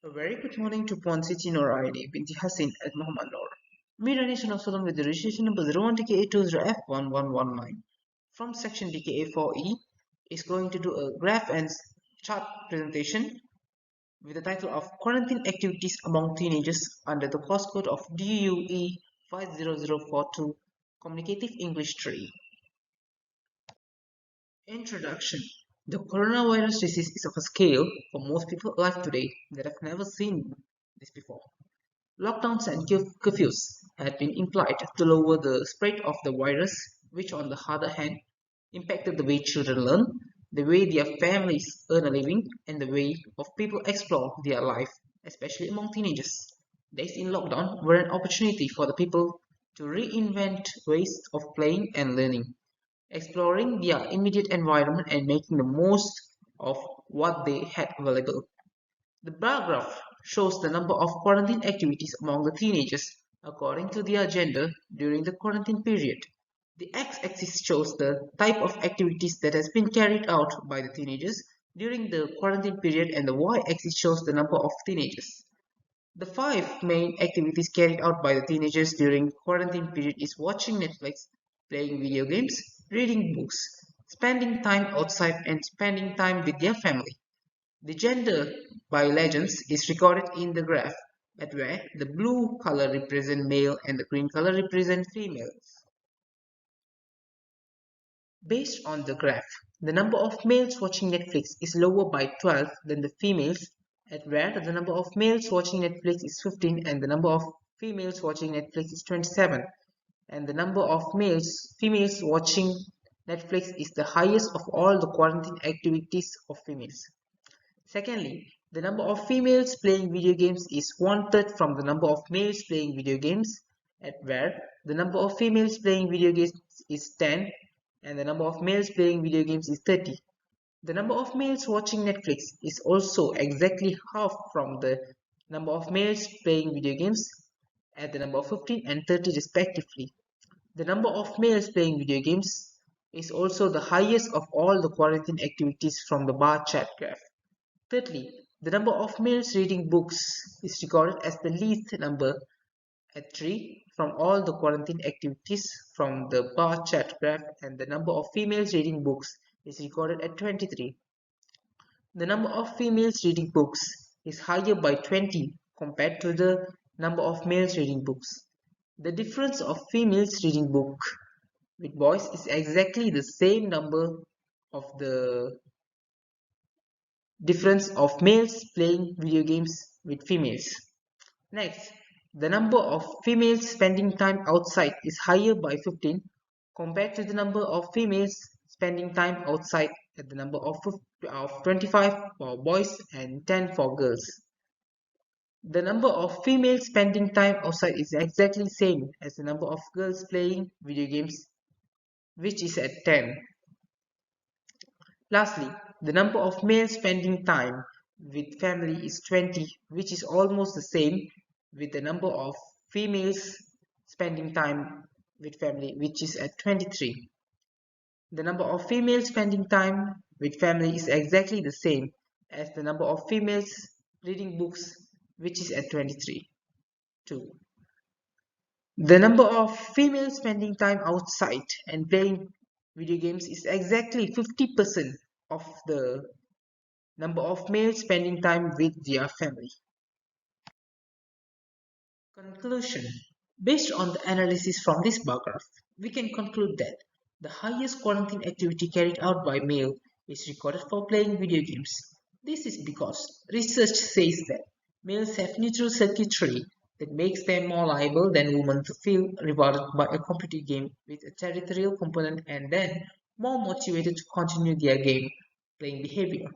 A very good morning to Ponsiti Noor ID, Binti Hassin at Muhammad Noor. Media Nation of Sudan with the registration number 01DKA20F1119 from section DKA4E is going to do a graph and chart presentation with the title of Quarantine Activities Among Teenagers under the postcode of DUE 50042 Communicative English 3. Introduction. The coronavirus disease is of a scale for most people alive today that have never seen this before. Lockdowns and curfews had been implied to lower the spread of the virus, which on the other hand impacted the way children learn, the way their families earn a living, and the way of people explore their life, especially among teenagers. Days in lockdown were an opportunity for the people to reinvent ways of playing and learning, exploring their immediate environment and making the most of what they had available. The bar graph shows the number of quarantine activities among the teenagers according to their gender during the quarantine period. The x-axis shows the type of activities that has been carried out by the teenagers during the quarantine period, and the y-axis shows the number of teenagers. The five main activities carried out by the teenagers during quarantine period is watching Netflix, playing video games, reading books, spending time outside, and spending time with their family. The gender by legends is recorded in the graph, at where the blue color represents male and the green color represents females. Based on the graph, the number of males watching Netflix is lower by 12 than the females, at where the number of males watching Netflix is 15 and the number of females watching Netflix is 27, and the number of females watching Netflix is the highest of all the quarantine activities of females. Secondly, the number of females playing video games is one-third from the number of males playing video games, at where the number of females playing video games is 10 and the number of males playing video games is 30. The number of males watching Netflix is also exactly half from the number of males playing video games at the number of 15 and 30 respectively. The number of males playing video games is also the highest of all the quarantine activities from the bar chart graph. Thirdly, the number of males reading books is recorded as the least number at 3 from all the quarantine activities from the bar chart graph, and the number of females reading books is recorded at 23. The number of females reading books is higher by 20 compared to the number of males reading books. The difference of females reading book with boys is exactly the same number of the difference of males playing video games with females. Next, the number of females spending time outside is higher by 15 compared to the number of females spending time outside at the number of 25 for boys and 10 for girls. The number of females spending time outside is exactly the same as the number of girls playing video games, which is at 10. Lastly, the number of males spending time with family is 20, which is almost the same with the number of females spending time with family, which is at 23. The number of females spending time with family is exactly the same as the number of females reading books, which is at 23. 2. The number of females spending time outside and playing video games is exactly 50% of the number of males spending time with their family. Conclusion. Based on the analysis from this bar graph, we can conclude that the highest quarantine activity carried out by male is recorded for playing video games. This is because research says that males have neutral circuitry that makes them more liable than women to feel rewarded by a competitive game with a territorial component, and then more motivated to continue their game playing behavior.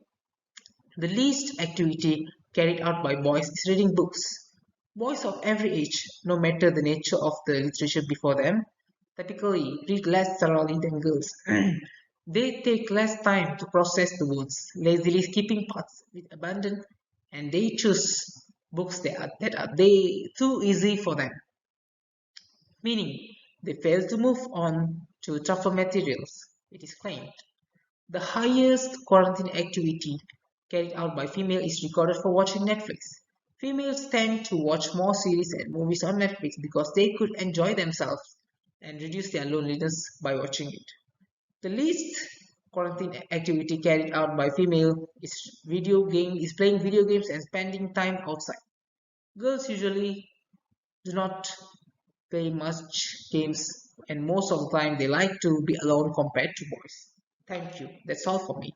The least activity carried out by boys is reading books. Boys of every age, no matter the nature of the literature before them, typically read less thoroughly than girls. They take less time to process the words, lazily skipping parts with abandon, and they choose books that are too easy for them, meaning they fail to move on to tougher materials, it is claimed. The highest quarantine activity carried out by female is recorded for watching Netflix. Females tend to watch more series and movies on Netflix because they could enjoy themselves and reduce their loneliness by watching it. The least quarantine activity carried out by female is playing video games and spending time outside. Girls usually do not play much games and most of the time they like to be alone compared to boys. Thank you. That's all for me.